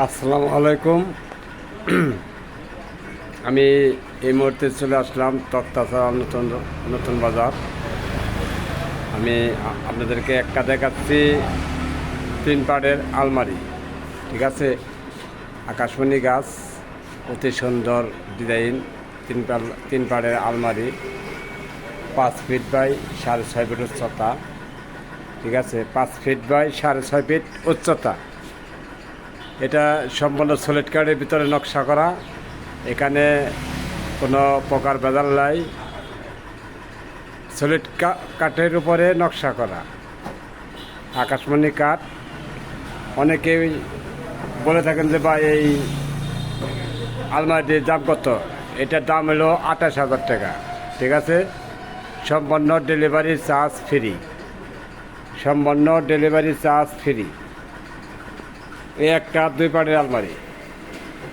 আসসালামু আলাইকুম। আমি এই মুহূর্তে চলে আসলাম তক্তাছড়া নতুন নতুন বাজার। আমি আপনাদেরকে একটা দেখাচ্ছি 3 পাড়ের আলমারি। ঠিক আছে, আকাশমণি গাছ, অতি সুন্দর ডিজাইন। 3 পাড়ের আলমারি, 5 ফিট বাই 6.5 ফিট উচ্চতা। ঠিক আছে, 5 ফিট বাই 6.5 ফিট উচ্চতা। এটা সম্পূর্ণ সলিড কাঠের ভিতরে নকশা করা। এখানে কোনো প্রকার ভেজাল নাই, সলিড কাঠের উপরে নকশা করা আকাশমণি কাঠ। অনেকেই বলে থাকেন যে ভাই এই আলমারিটির দাম কত? এটার দাম হলো 28,000 টাকা। ঠিক আছে, সম্পূর্ণ ডেলিভারি চার্জ ফ্রি, সম্পূর্ণ ডেলিভারি চার্জ ফ্রি। এই একটা 2 পাড়ের আলমারি,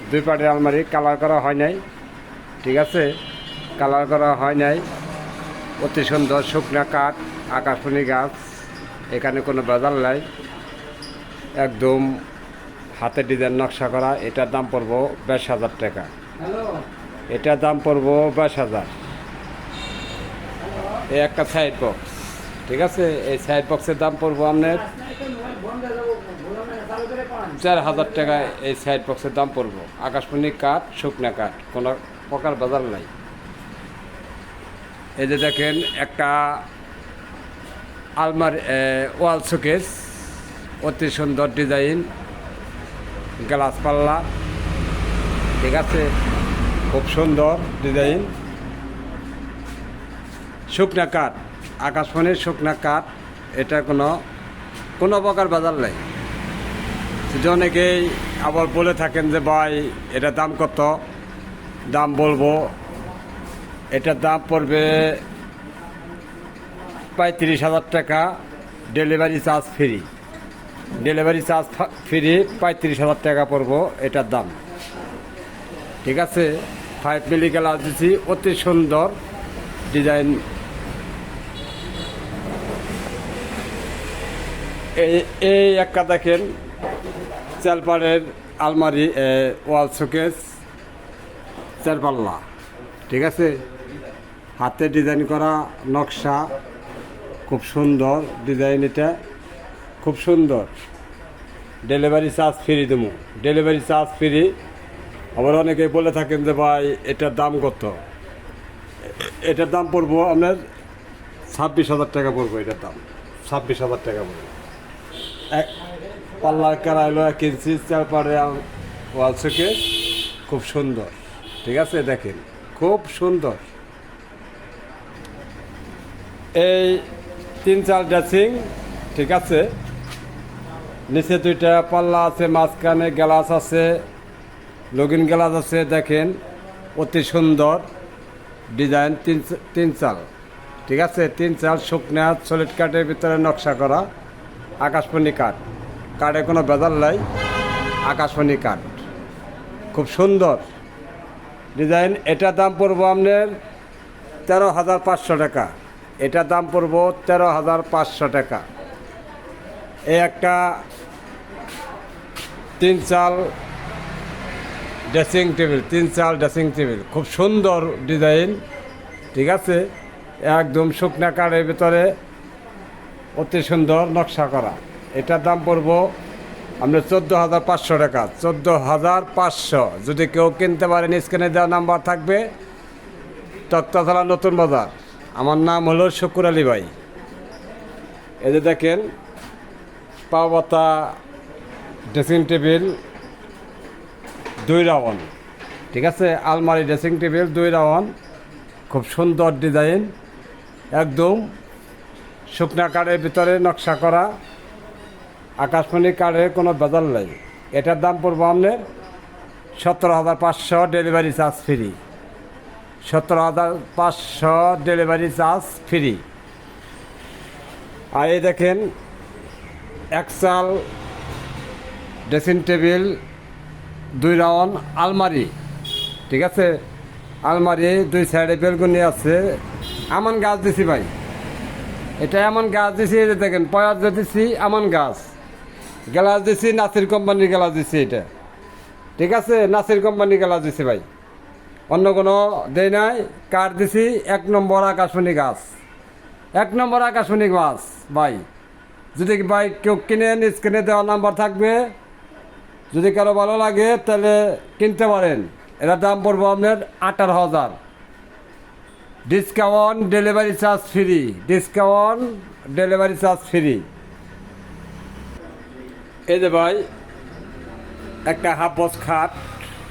2 পাড়ের আলমারি, কালার করা হয় নাই। ঠিক আছে, কালার করা হয় নাই। অতি সুন্দর শুকনা কাঠ, আকাশমণি গাছ, এখানে কোনো ভেজাল নাই, একদম হাতে ডিজাইন নকশা করা। এটার দাম পড়বো 22,000 টাকা। এটার দাম পড়বো 22,000। এই একটা সাইড বক্স। ঠিক আছে, এই সাইড বক্সের দাম পড়বো আপনার 4,000 টাকায়। এই সাইড বক্সের দাম পড়বো। আকাশমণি কাঠ, শুকনা কাঠ, কোনো প্রকার বাজার নাই। এই যে দেখেন একটা আলমারি, ওয়াল শোকেস, অতি সুন্দর ডিজাইন, গ্লাস পাল্লা। ঠিক আছে, খুব সুন্দর ডিজাইন, শুকনা কাঠ, আকাশমণির শুকনা কাঠ। এটা কোনো প্রকার বাজার নাই। যদি অনেকেই আবার বলে থাকেন যে ভাই এটা দাম কত, দাম বলবো। এটার দাম পড়বে 35,000 টাকা, delivery charge free. Delivery charge free, 35,000 টাকা পড়বো এটার দাম। ঠিক আছে, 5 মিলি গ্লাস দিচ্ছি, অতি সুন্দর ডিজাইন। এই একটা দেখেন 4 পাড়ের আলমারি, ওয়াল শোকেস, 4 পাল্লা। ঠিক আছে, হাতে ডিজাইন করা নকশা, খুব সুন্দর ডিজাইন। এটা খুব সুন্দর, ডেলিভারি চার্জ ফ্রি দেবো, ডেলিভারি চার্জ ফ্রি। আবার অনেকে বলে থাকেন যে ভাই এটার দাম কত? এটার দাম পড়বো আপনার 26,000 টাকা পড়বো। এটার দাম 26,000 টাকা পড়বো। পাল্লার কারাইলো 1 ইঞ্চি, 4 পাড়ে ওয়াল শোকেস, খুব সুন্দর। ঠিক আছে, দেখেন খুব সুন্দর। এই 3-4 ড্রেসিং। ঠিক আছে, নিচে 2টা পাল্লা আছে, মাঝখানে গ্লাস আছে, লগিন গ্লাস আছে। দেখেন অতি সুন্দর ডিজাইন, 3 চাল। ঠিক আছে, 3 চাল শুকনা সলিড কাঠের ভিতরে নকশা করা আকাশমণি কাঠ। কাঠে কোনো ভেজাল নাই, আকাশমণি কাঠ, খুব সুন্দর ডিজাইন। এটার দাম পড়বো আপনার 13,500 টাকা। এটার দাম পড়বো 13,500 টাকা। এই একটা 3 চাল ড্রেসিং টেবিল, 3 চাল ড্রেসিং টেবিল, খুব সুন্দর ডিজাইন। ঠিক আছে, একদম শুকনা কাঠের ভিতরে অতি সুন্দর নকশা করা। এটার দাম পড়বো আপনার 14,500 টাকা। 14,500। যদি কেউ কিনতে পারেন, স্ক্রিনে দেওয়া নাম্বার থাকবে, তক্তাছড়া নতুন বাজার। আমার নাম হলো শুকুর আলী ভাই। এই যে দেখেন পাওয়াতা ড্রেসিং টেবিল 2 রাউন্ড। ঠিক আছে, আলমারি ড্রেসিং টেবিল 2 রাউন্ড, খুব সুন্দর ডিজাইন, একদম শুকনা কাঠের ভিতরে নকশা করা আকাশমণি কাঠের কোনো ভেজাল নাই। এটার দাম পড়বো আপনার 17,500, delivery charge free. 17,500 delivery charge free. আর এই দেখেন 1 চাল ড্রেসিং টেবিল 2 রাউন্ড আলমারি। ঠিক আছে, আলমারি 2 সাইডে বেলকনি আছে। এমন গাছ দিছি ভাই, এটা এমন গাছ দিছি। এই যে দেখেন পয়ার দিছি, এমন গাছ গ্লাস দিছি, নাসির কোম্পানির গ্লাস দিছি। এটা ঠিক আছে, নাসির কোম্পানি গ্লাস দিছি ভাই, অন্য কোনো দেয় নাই। কাঠ দিছি 1 নম্বর আকাশমণি গাছ, 1 নম্বর আকাশমণি গাছ ভাই। যদি ভাই কেউ কিনেন, স্ক্রিনে দেওয়া নাম্বার থাকবে, যদি কারো ভালো লাগে তাহলে কিনতে পারেন। এর দাম পড়বো আপনার 18,000, discount delivery charge free, discount delivery charge free. এই যে ভাই একটা হাফ বক্স খাট,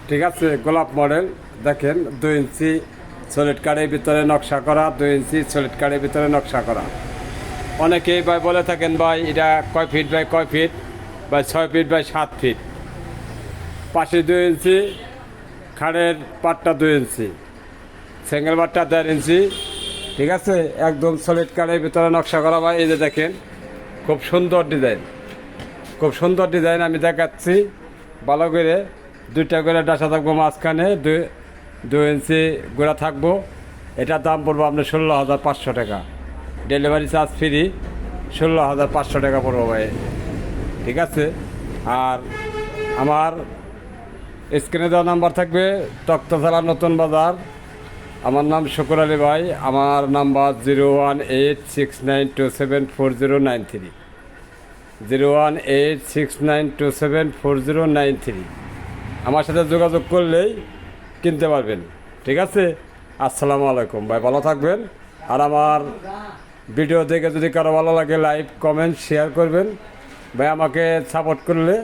ঠিক আছে, গোলাপ মডেল, দেখেন 2 ইঞ্চি সলিড কাঠের ভিতরে নকশা করা, 2 ইঞ্চি সলিড কাঠের ভিতরে নকশা করা। অনেকেই ভাই বলে থাকেন ভাই এটা কয় ফিট বাই কয় ফিট, বা 6 ফিট বাই 7 ফিট। পাশে 2 ইঞ্চি, খাড়ের পাটটা 2 ইঞ্চি, সিঙ্গেল পাটটা 1.5 ইঞ্চি, ঠিক আছে, একদম সলিড কাঠের ভিতরে নকশা করা ভাই। এই যে দেখেন খুব সুন্দর ডিজাইন, খুব সুন্দর ডিজাইন। আমি দেখাচ্ছি ভালো করে। 2টা করে ডাসা থাকবো মাঝখানে, 2 ইঞ্চি গোড়া থাকবো। এটার দাম পড়বো আপনার 16,500 টাকা, ডেলিভারি চার্জ ফ্রি, 16,500 টাকা পড়বো ভাই, ঠিক আছে। আর আমার স্ক্রিনে দেওয়া নাম্বার থাকবে, তক্তাশালা নতুন বাজার। আমার নাম শুকুর আলী ভাই, আমার নাম্বার 01869274093, 01869274093। আমার সাথে যোগাযোগ করলেই কিনতে পারবেন, ঠিক আছে। আসসালামু আলাইকুম ভাই, ভালো থাকবেন। আর আমার ভিডিও দেখে যদি কারো ভালো লাগে লাইক কমেন্ট শেয়ার করবেন ভাই। আমাকে সাপোর্ট করলে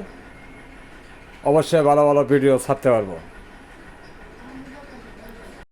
অবশ্যই ভালো ভালো ভিডিও ছাড়তে পারবো।